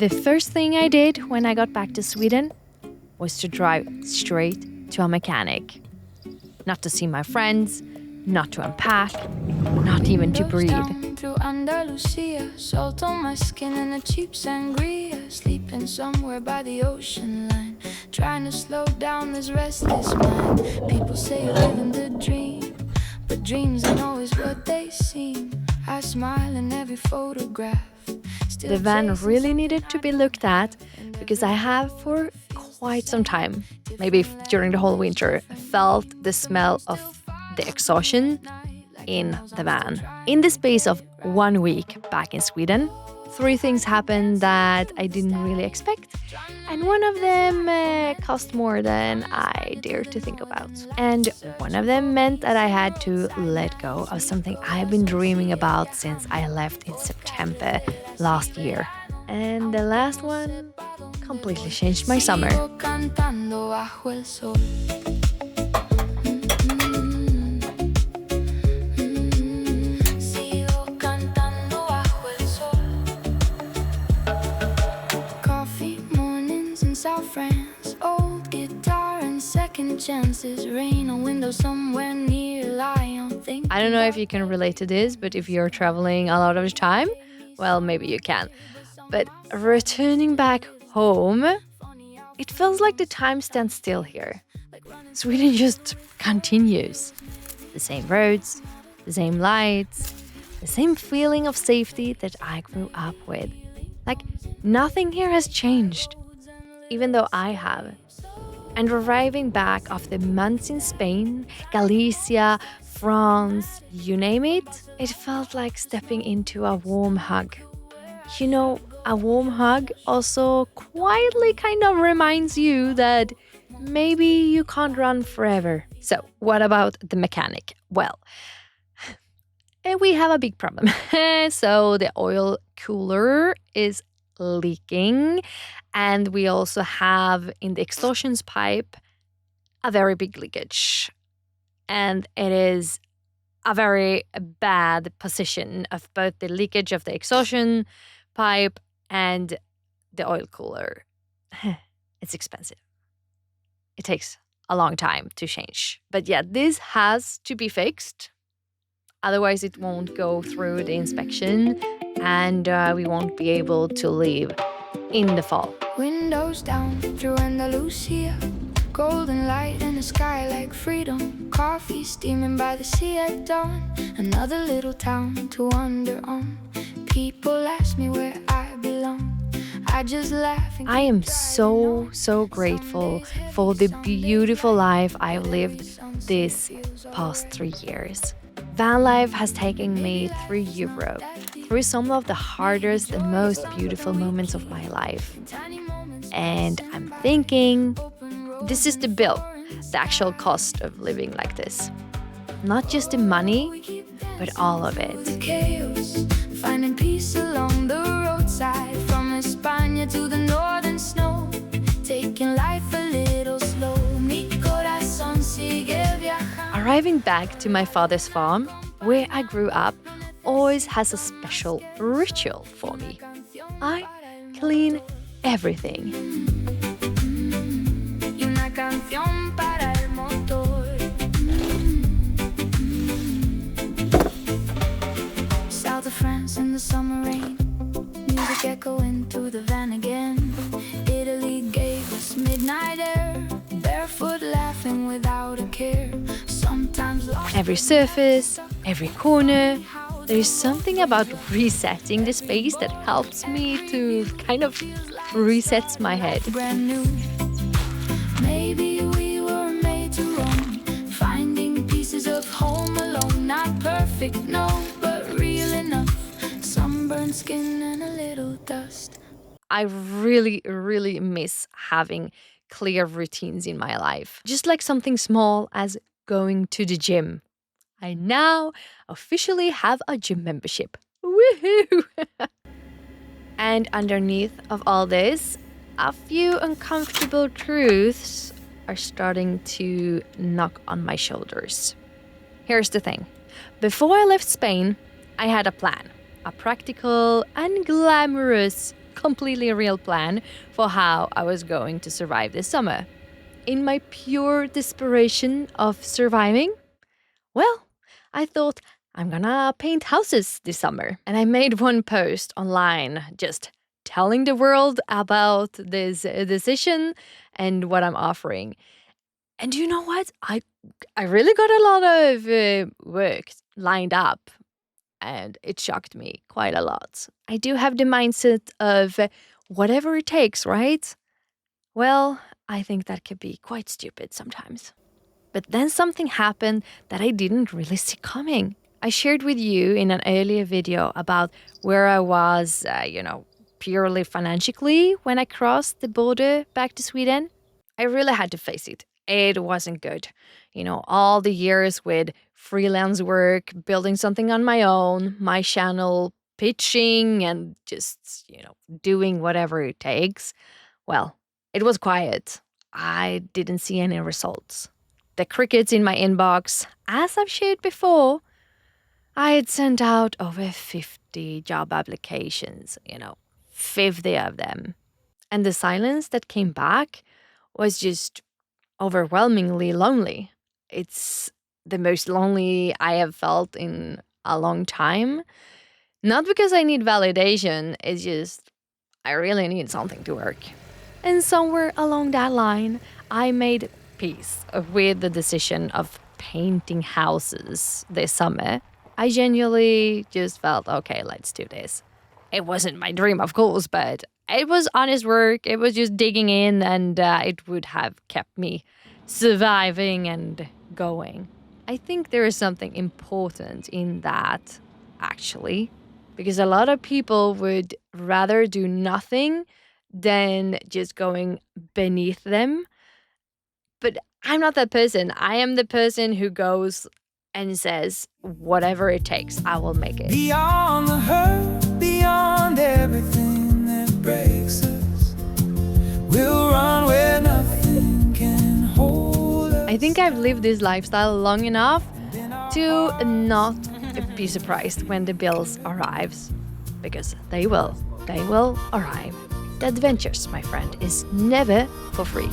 The first thing I did when I got back to Sweden was to drive straight to a mechanic. Not to see my friends, not to unpack, not even to breathe. Through Andalusia, salt on my skin and a cheap sangria, sleeping somewhere by the ocean line, trying to slow down this restless mind. People say you're living the dream, but dreams ain't always what they seem. I smile in every photograph. The van really needed to be looked at because I have for quite some time, maybe during the whole winter, felt the smell of the exhaustion in the van. In the space of 1 week back in Sweden, 3 things happened that I didn't really expect, and one of them cost more than I dared to think about. And one of them meant that I had to let go of something I've been dreaming about since I left in September last year. And the last one completely changed my summer. France, old guitar and second chances, rain on windows somewhere near Lyon. I don't know if you can relate to this, but if you're traveling a lot of the time, well, maybe you can. But returning back home, it feels like the time stands still here. Sweden just continues. The same roads, the same lights, the same feeling of safety that I grew up with. Like nothing here has changed. Even though I have. And arriving back after months in Spain, Galicia, France, you name it, it felt like stepping into a warm hug. You know, a warm hug also quietly kind of reminds you that maybe you can't run forever. So, what about the mechanic? Well, we have a big problem. So, the oil cooler is leaking, and we also have in the exhaust pipe a very big leakage, and it is a very bad position of both the leakage of the exhaust pipe and the oil cooler. It's expensive. It takes a long time to change, but yeah, this has to be fixed, otherwise it won't go through the inspection and we won't be able to leave in the fall. Windows down through Andalusia, golden light in the sky like freedom, coffee steaming by the sea at dawn, another little town to wander on. People ask me where I belong, I just laugh. I am so grateful for the beautiful life I've lived this past 3 years. Van life has taken me through Europe, through some of the hardest and most beautiful moments of my life. And I'm thinking, this is the bill, the actual cost of living like this. Not just the money, but all of it. Chaos, finding peace along the roadside, from España to the northern snow, taking life a little slow. Mi corazón sigue viajando. Arriving back to my father's farm, where I grew up, always has a special ritual for me. I clean everything. Y una canción para el motor. South of France in the summer rain, music echoing through the van again. Italy gave us midnight air, barefoot laughing without a care. Sometimes every surface, every corner, there is something about resetting the space that helps me to kind of resets my head. Brand new. Maybe we were made to roam, finding pieces of home alone. Not perfect, no, but real enough. Sunburned skin and a little dust. I really miss having clear routines in my life. Just like something small as going to the gym. I now officially have a gym membership. Woohoo! And underneath of all this, a few uncomfortable truths are starting to knock on my shoulders. Here's the thing. Before I left Spain, I had a plan. A practical and glamorous completely real plan for how I was going to survive this summer. In my pure desperation of surviving, well, I thought I'm gonna paint houses this summer. And I made one post online just telling the world about this decision and what I'm offering. And you know what? I really got a lot of work lined up, and it shocked me quite a lot. I do have the mindset of whatever it takes, right? Well, I think that could be quite stupid sometimes. But then something happened that I didn't really see coming. I shared with you in an earlier video about where I was, purely financially when I crossed the border back to Sweden. I really had to face it. It wasn't good. All the years with freelance work, building something on my own, my channel, pitching, and just, doing whatever it takes. Well, it was quiet. I didn't see any results. The crickets in my inbox, as I've shared before, I had sent out over 50 job applications, 50 of them. And the silence that came back was just overwhelmingly lonely. It's the most lonely I have felt in a long time. Not because I need validation, it's just I really need something to work. And somewhere along that line, I made peace with the decision of painting houses this summer. I genuinely just felt, okay, let's do this. It wasn't my dream, of course, but it was honest work. It was just digging in, and it would have kept me surviving and going. I think there is something important in that, actually, because a lot of people would rather do nothing than just going beneath them. But I'm not that person. I am the person who goes and says, whatever it takes, I will make it. Beyond the hurt, beyond everything that breaks us, we'll run where nothing can hold us. I think I've lived this lifestyle long enough to not be surprised when the bills arrives, because they will arrive. The adventures, my friend, is never for free.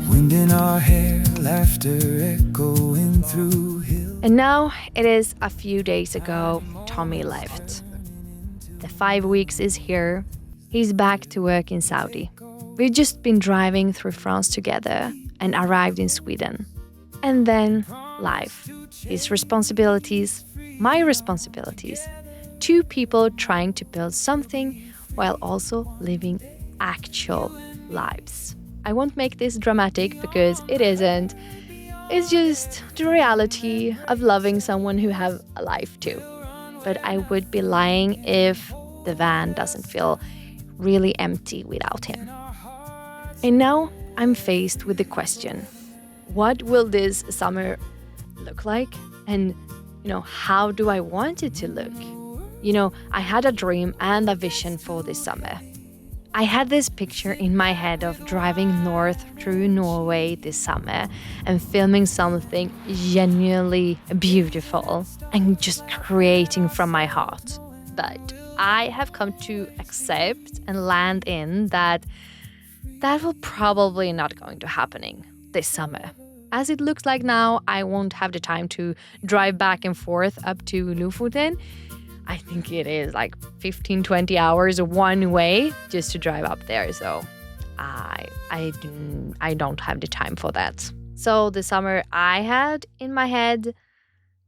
Wind in our hair, laughter echoing through hills. And now it is a few days ago Tommy left. The 5 weeks is here. He's back to work in Saudi. We've just been driving through France together and arrived in Sweden. And then life, his responsibilities, my responsibilities. Two people trying to build something while also living actual lives. I won't make this dramatic because it isn't. It's just the reality of loving someone who have a life too. But I would be lying if the van doesn't feel really empty without him. And now I'm faced with the question, what will this summer look like? And, how do I want it to look? I had a dream and a vision for this summer. I had this picture in my head of driving north through Norway this summer and filming something genuinely beautiful and just creating from my heart. But I have come to accept and land in that will probably not going to happening this summer. As it looks like now, I won't have the time to drive back and forth up to Lofoten. I think it is like 15-20 hours one way just to drive up there. So I don't have the time for that. So the summer I had in my head,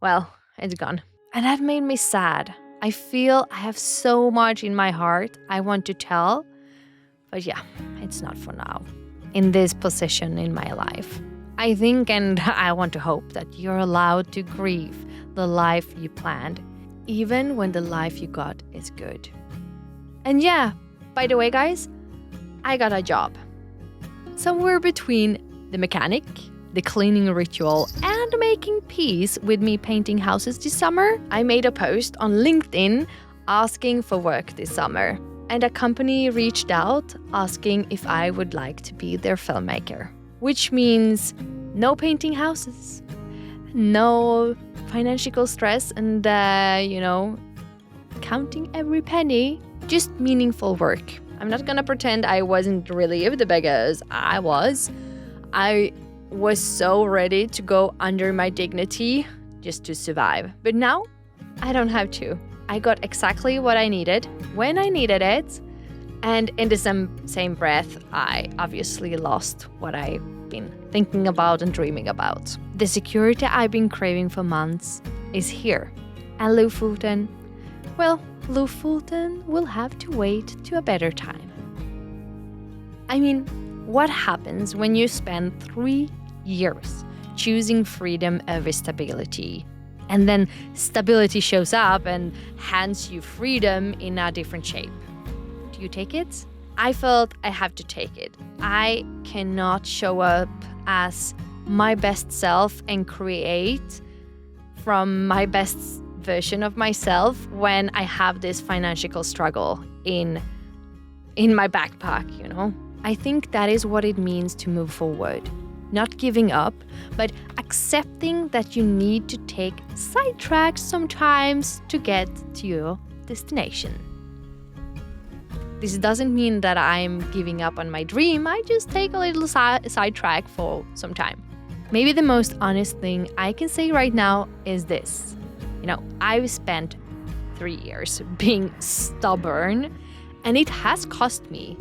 well, it's gone. And that made me sad. I feel I have so much in my heart I want to tell. But yeah, it's not for now. In this position in my life. I think and I want to hope that you're allowed to grieve the life you planned, even when the life you got is good. And yeah, by the way, guys, I got a job. Somewhere between the mechanic, the cleaning ritual, and making peace with me painting houses this summer, I made a post on LinkedIn asking for work this summer. And a company reached out asking if I would like to be their filmmaker. Which means no painting houses, no financial stress and, counting every penny, just meaningful work. I'm not gonna pretend I wasn't relieved because I was. I was so ready to go under my dignity just to survive. But now, I don't have to. I got exactly what I needed when I needed it. And in the same breath, I obviously lost what I've been thinking about and dreaming about. The security I've been craving for months is here. And Lofoten will have to wait to a better time. I mean, what happens when you spend 3 years choosing freedom over stability, and then stability shows up and hands you freedom in a different shape? Do you take it? I felt I have to take it. I cannot show up as my best self and create from my best version of myself when I have this financial struggle in my backpack, I think that is what it means to move forward. Not giving up, but accepting that you need to take sidetracks sometimes to get to your destination. This doesn't mean that I'm giving up on my dream. I just take a little sidetrack for some time. Maybe the most honest thing I can say right now is this. I've spent 3 years being stubborn, and it has cost me.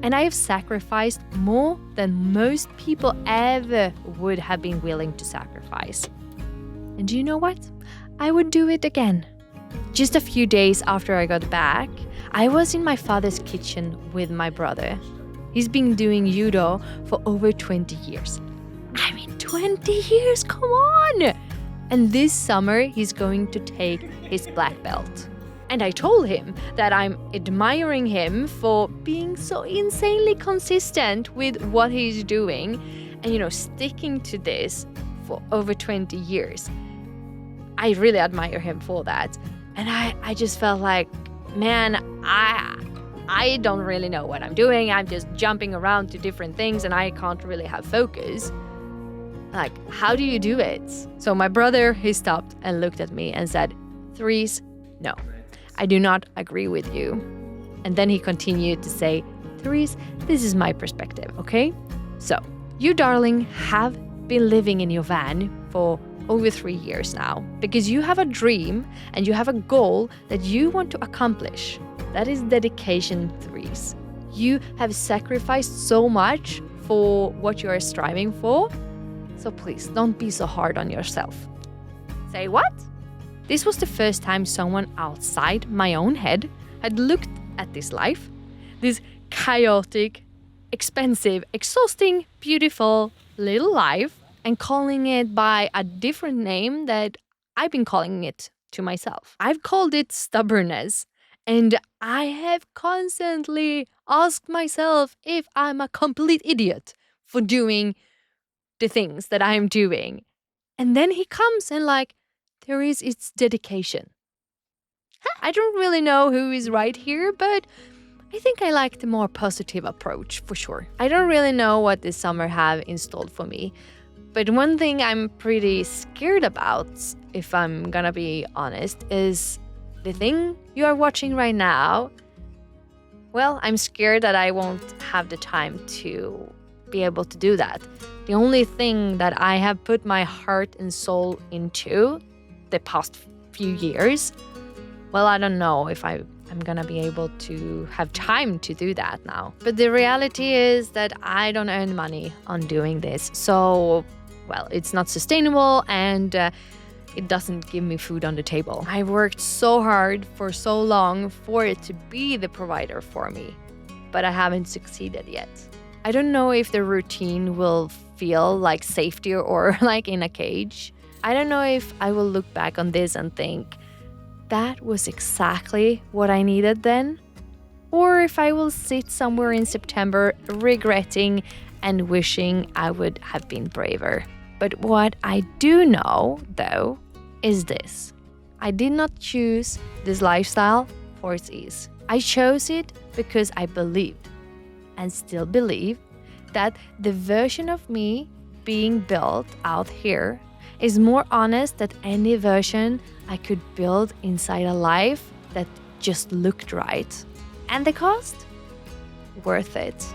And I have sacrificed more than most people ever would have been willing to sacrifice. And do you know what? I would do it again. Just a few days after I got back, I was in my father's kitchen with my brother. He's been doing judo for over 20 years. 20 years, come on! And this summer, he's going to take his black belt. And I told him that I'm admiring him for being so insanely consistent with what he's doing and, sticking to this for over 20 years. I really admire him for that. And I just felt like, man, I don't really know what I'm doing. I'm just jumping around to different things and I can't really have focus. Like, how do you do it? So my brother, he stopped and looked at me and said, Therese, no, I do not agree with you. And then he continued to say, Therese, this is my perspective, okay? So, you, darling, have been living in your van for over 3 years now because you have a dream and you have a goal that you want to accomplish. That is dedication, Therese. You have sacrificed so much for what you are striving for. So please, don't be so hard on yourself. Say what? This was the first time someone outside my own head had looked at this life, this chaotic, expensive, exhausting, beautiful little life, and calling it by a different name that I've been calling it to myself. I've called it stubbornness, and I have constantly asked myself if I'm a complete idiot for doing the things that I'm doing. And then he comes and it's dedication. I don't really know who is right here, but I think I like the more positive approach for sure. I don't really know what this summer have installed for me, but one thing I'm pretty scared about, if I'm gonna be honest, is the thing you are watching right now. Well, I'm scared that I won't have the time to be able to do that. The only thing that I have put my heart and soul into the past few years, well, I don't know if I'm gonna be able to have time to do that now. But the reality is that I don't earn money on doing this. So, well, it's not sustainable and it doesn't give me food on the table. I worked so hard for so long for it to be the provider for me, but I haven't succeeded yet. I don't know if the routine will feel like safety or like in a cage. I don't know if I will look back on this and think, that was exactly what I needed then. Or if I will sit somewhere in September regretting and wishing I would have been braver. But what I do know, though, is this. I did not choose this lifestyle for its ease. I chose it because I believed and still believe that the version of me being built out here is more honest than any version I could build inside a life that just looked right. And the cost? Worth it.